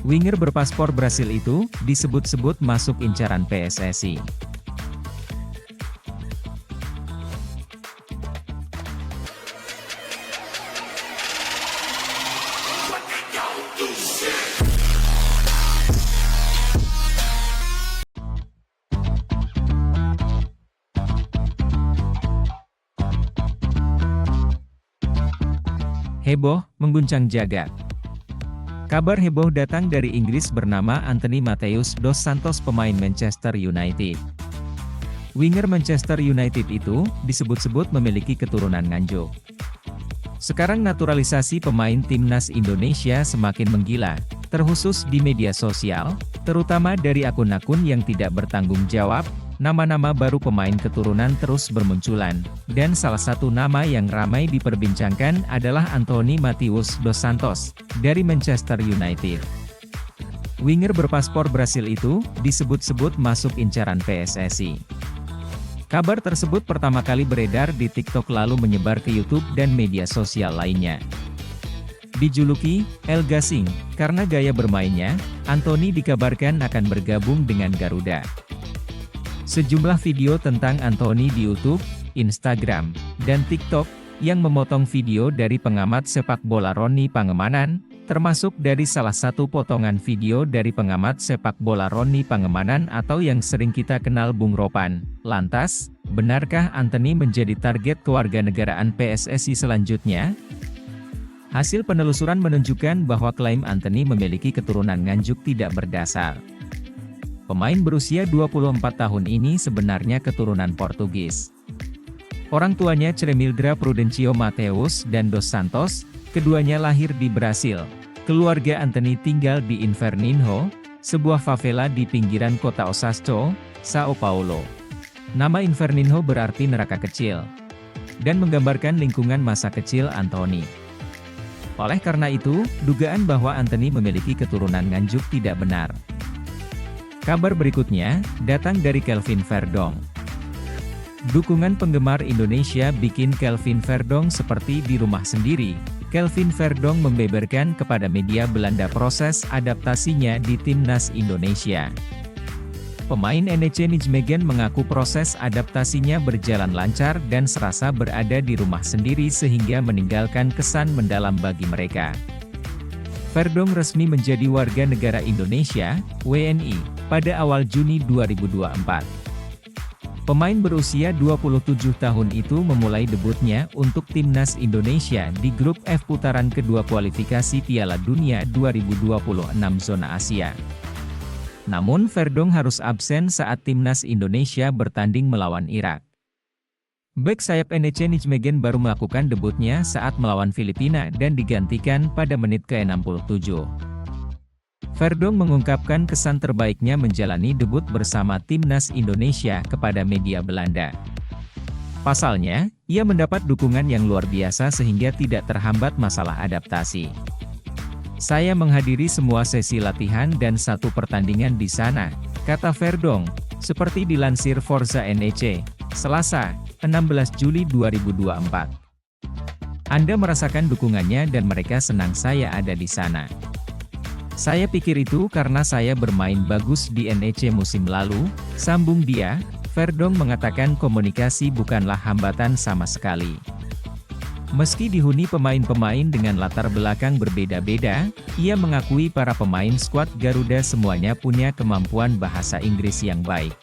Winger berpaspor Brasil itu, disebut-sebut masuk incaran PSSI. Heboh, mengguncang jagat. Kabar heboh datang dari Inggris bernama Anthony Matheus dos Santos, pemain Manchester United. Winger Manchester United itu, disebut-sebut memiliki keturunan Nganjuk. Sekarang naturalisasi pemain timnas Indonesia semakin menggila, terkhusus di media sosial, terutama dari akun-akun yang tidak bertanggung jawab. Nama-nama baru pemain keturunan terus bermunculan, dan salah satu nama yang ramai diperbincangkan adalah Anthony Matheus dos Santos, dari Manchester United. Winger berpaspor Brasil itu, disebut-sebut masuk incaran PSSI. Kabar tersebut pertama kali beredar di TikTok lalu menyebar ke YouTube dan media sosial lainnya. Dijuluki El Gasing, karena gaya bermainnya, Anthony dikabarkan akan bergabung dengan Garuda. Sejumlah video tentang Anthony di YouTube, Instagram, dan TikTok, yang memotong video dari pengamat sepak bola Roni Pangemanan, termasuk dari salah satu potongan video dari pengamat sepak bola Roni Pangemanan atau yang sering kita kenal Bung Ropan. Lantas, benarkah Anthony menjadi target kewarganegaraan PSSI selanjutnya? Hasil penelusuran menunjukkan bahwa klaim Anthony memiliki keturunan Nganjuk tidak berdasar. Pemain berusia 24 tahun ini sebenarnya keturunan Portugis. Orang tuanya Cremildra Prudencio Matheus dan dos Santos, keduanya lahir di Brasil. Keluarga Anthony tinggal di Inverninho, sebuah favela di pinggiran kota Osasco, Sao Paulo. Nama Inverninho berarti neraka kecil, dan menggambarkan lingkungan masa kecil Anthony. Oleh karena itu, dugaan bahwa Anthony memiliki keturunan Nganjuk tidak benar. Kabar berikutnya, datang dari Kelvin Verdong. Dukungan penggemar Indonesia bikin Kelvin Verdong seperti di rumah sendiri. Kelvin Verdong membeberkan kepada media Belanda proses adaptasinya di timnas Indonesia. Pemain NEC Nijmegen mengaku proses adaptasinya berjalan lancar dan serasa berada di rumah sendiri sehingga meninggalkan kesan mendalam bagi mereka. Verdong resmi menjadi warga negara Indonesia, WNI, pada awal Juni 2024. Pemain berusia 27 tahun itu memulai debutnya untuk timnas Indonesia di grup F putaran kedua kualifikasi Piala Dunia 2026 zona Asia. Namun Verdong harus absen saat timnas Indonesia bertanding melawan Irak. Bek sayap NEC Nijmegen baru melakukan debutnya saat melawan Filipina dan digantikan pada menit ke-67. Verdong mengungkapkan kesan terbaiknya menjalani debut bersama timnas Indonesia kepada media Belanda. Pasalnya, ia mendapat dukungan yang luar biasa sehingga tidak terhambat masalah adaptasi. Saya menghadiri semua sesi latihan dan satu pertandingan di sana, kata Verdong, seperti dilansir Forza NEC, Selasa, 16 Juli 2024. Anda merasakan dukungannya dan mereka senang saya ada di sana. Saya pikir itu karena saya bermain bagus di NEC musim lalu, sambung dia. Verdong mengatakan komunikasi bukanlah hambatan sama sekali. Meski dihuni pemain-pemain dengan latar belakang berbeda-beda, ia mengakui para pemain skuad Garuda semuanya punya kemampuan bahasa Inggris yang baik.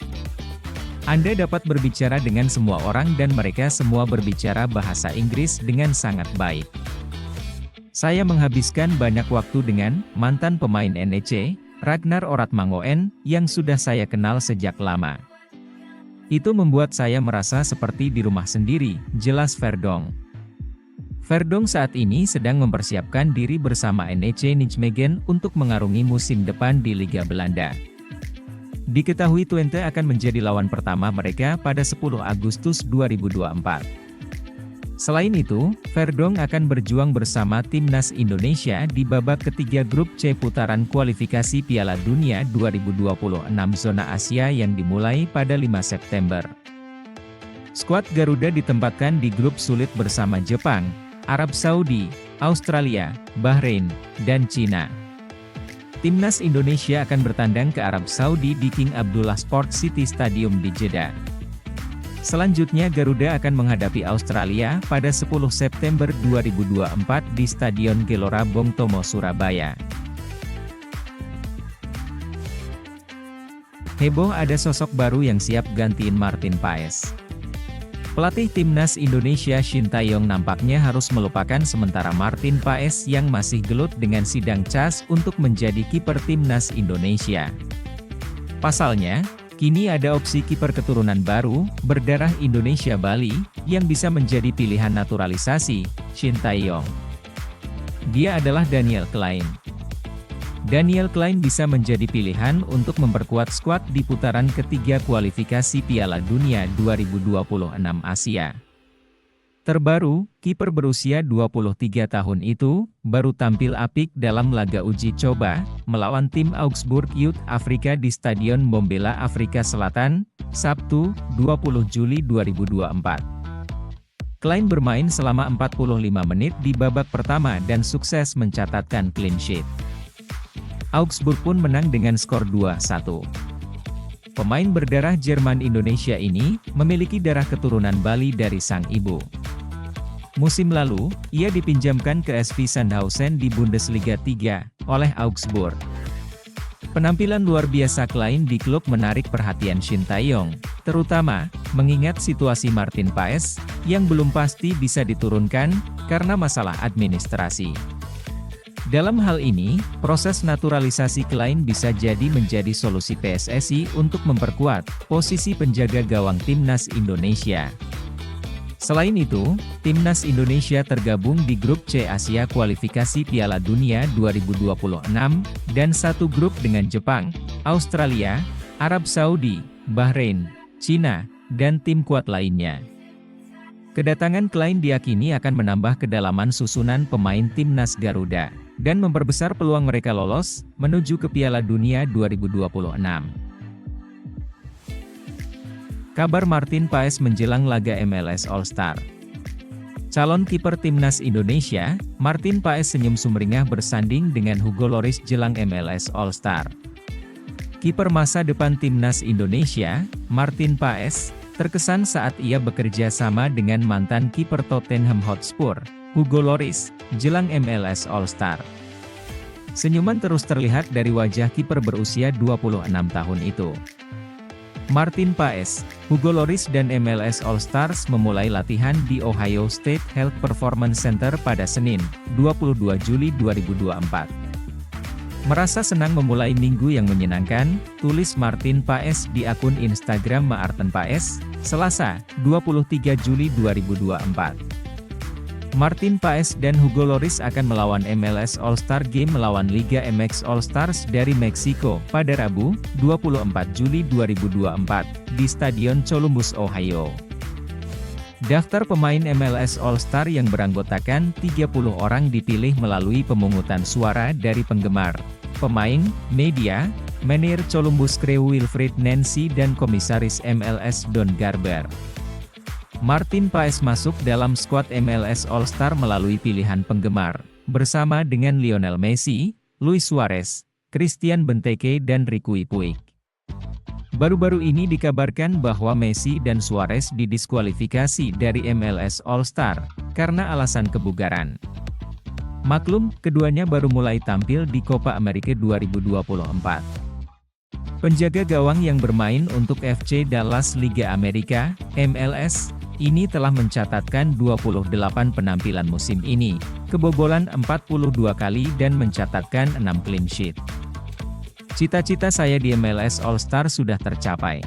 Anda dapat berbicara dengan semua orang dan mereka semua berbicara bahasa Inggris dengan sangat baik. Saya menghabiskan banyak waktu dengan mantan pemain NEC, Ragnar Oratmangoen, yang sudah saya kenal sejak lama. Itu membuat saya merasa seperti di rumah sendiri, jelas Verdong. Verdong saat ini sedang mempersiapkan diri bersama NEC Nijmegen untuk mengarungi musim depan di Liga Belanda. Diketahui Twente akan menjadi lawan pertama mereka pada 10 Agustus 2024. Selain itu, Verdong akan berjuang bersama timnas Indonesia di babak ketiga grup C putaran kualifikasi Piala Dunia 2026 zona Asia yang dimulai pada 5 September. Skuad Garuda ditempatkan di grup sulit bersama Jepang, Arab Saudi, Australia, Bahrain, dan Cina. Timnas Indonesia akan bertandang ke Arab Saudi di King Abdullah Sport City Stadium di Jeddah. Selanjutnya Garuda akan menghadapi Australia pada 10 September 2024 di Stadion Gelora Bung Tomo, Surabaya. Heboh ada sosok baru yang siap gantiin Martin Paes. Pelatih Timnas Indonesia Shin Tae-yong nampaknya harus melupakan sementara Martin Paes yang masih gelut dengan sidang CAS untuk menjadi kiper Timnas Indonesia. Pasalnya, kini ada opsi kiper keturunan baru, berdarah Indonesia Bali, yang bisa menjadi pilihan naturalisasi, Shin Tae-yong. Dia adalah Daniel Klein. Daniel Klein bisa menjadi pilihan untuk memperkuat skuad di putaran ketiga kualifikasi Piala Dunia 2026 Asia. Terbaru, kiper berusia 23 tahun itu, baru tampil apik dalam laga uji coba, melawan tim Augsburg Youth Afrika di Stadion Mbombela, Afrika Selatan, Sabtu, 20 Juli 2024. Klein bermain selama 45 menit di babak pertama dan sukses mencatatkan clean sheet. Augsburg pun menang dengan skor 2-1. Pemain berdarah Jerman Indonesia ini, memiliki darah keturunan Bali dari sang ibu. Musim lalu, ia dipinjamkan ke SV Sandhausen di Bundesliga 3, oleh Augsburg. Penampilan luar biasa Klein di klub menarik perhatian Shin Tae-yong, terutama, mengingat situasi Martin Paes, yang belum pasti bisa diturunkan, karena masalah administrasi. Dalam hal ini, proses naturalisasi Klein bisa jadi menjadi solusi PSSI untuk memperkuat posisi penjaga gawang Timnas Indonesia. Selain itu, Timnas Indonesia tergabung di Grup C Asia Kualifikasi Piala Dunia 2026, dan satu grup dengan Jepang, Australia, Arab Saudi, Bahrain, Cina, dan tim kuat lainnya. Kedatangan Klein diyakini akan menambah kedalaman susunan pemain Timnas Garuda, dan memperbesar peluang mereka lolos, menuju ke Piala Dunia 2026. Kabar Martin Paes menjelang laga MLS All-Star. Calon kiper Timnas Indonesia, Martin Paes senyum sumringah bersanding dengan Hugo Lloris jelang MLS All-Star. Kiper masa depan Timnas Indonesia, Martin Paes, terkesan saat ia bekerja sama dengan mantan kiper Tottenham Hotspur, Hugo Lloris, jelang MLS All-Star. Senyuman terus terlihat dari wajah kiper berusia 26 tahun itu. Martin Paes, Hugo Lloris dan MLS All-Stars memulai latihan di Ohio State Health Performance Center pada Senin, 22 Juli 2024. Merasa senang memulai minggu yang menyenangkan, tulis Martin Paes di akun Instagram Maarten Paes, Selasa, 23 Juli 2024. Martin Paes dan Hugo Lloris akan melawan MLS All-Star Game melawan Liga MX All-Stars dari Meksiko pada Rabu, 24 Juli 2024, di Stadion Columbus, Ohio. Daftar pemain MLS All-Star yang beranggotakan 30 orang dipilih melalui pemungutan suara dari penggemar, pemain, media, manajer Columbus Crew Wilfried Nancy dan komisaris MLS Don Garber. Martin Paes masuk dalam skuad MLS All-Star melalui pilihan penggemar, bersama dengan Lionel Messi, Luis Suarez, Christian Benteke dan Riqui Puig. Baru-baru ini dikabarkan bahwa Messi dan Suarez didiskualifikasi dari MLS All-Star, karena alasan kebugaran. Maklum, keduanya baru mulai tampil di Copa America 2024. Penjaga gawang yang bermain untuk FC Dallas Liga Amerika, MLS, ini telah mencatatkan 28 penampilan musim ini, kebobolan 42 kali dan mencatatkan 6 clean sheet. Cita-cita saya di MLS All-Star sudah tercapai.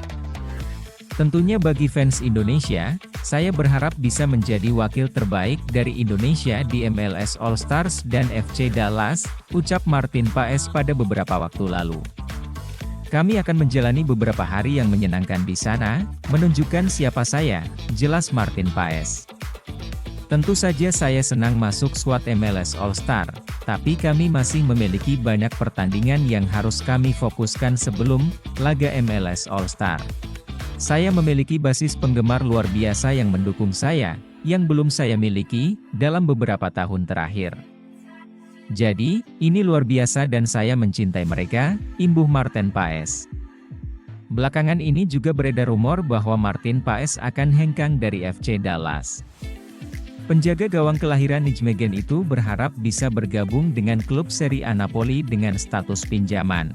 Tentunya bagi fans Indonesia, saya berharap bisa menjadi wakil terbaik dari Indonesia di MLS All-Stars dan FC Dallas, ucap Martin Paes pada beberapa waktu lalu. Kami akan menjalani beberapa hari yang menyenangkan di sana, menunjukkan siapa saya, jelas Martin Paes. Tentu saja saya senang masuk skuad MLS All-Star, tapi kami masih memiliki banyak pertandingan yang harus kami fokuskan sebelum laga MLS All-Star. Saya memiliki basis penggemar luar biasa yang mendukung saya, yang belum saya miliki dalam beberapa tahun terakhir. Jadi, ini luar biasa dan saya mencintai mereka, imbuh Martin Paes. Belakangan ini juga beredar rumor bahwa Martin Paes akan hengkang dari FC Dallas. Penjaga gawang kelahiran Nijmegen itu berharap bisa bergabung dengan klub Serie A Napoli dengan status pinjaman.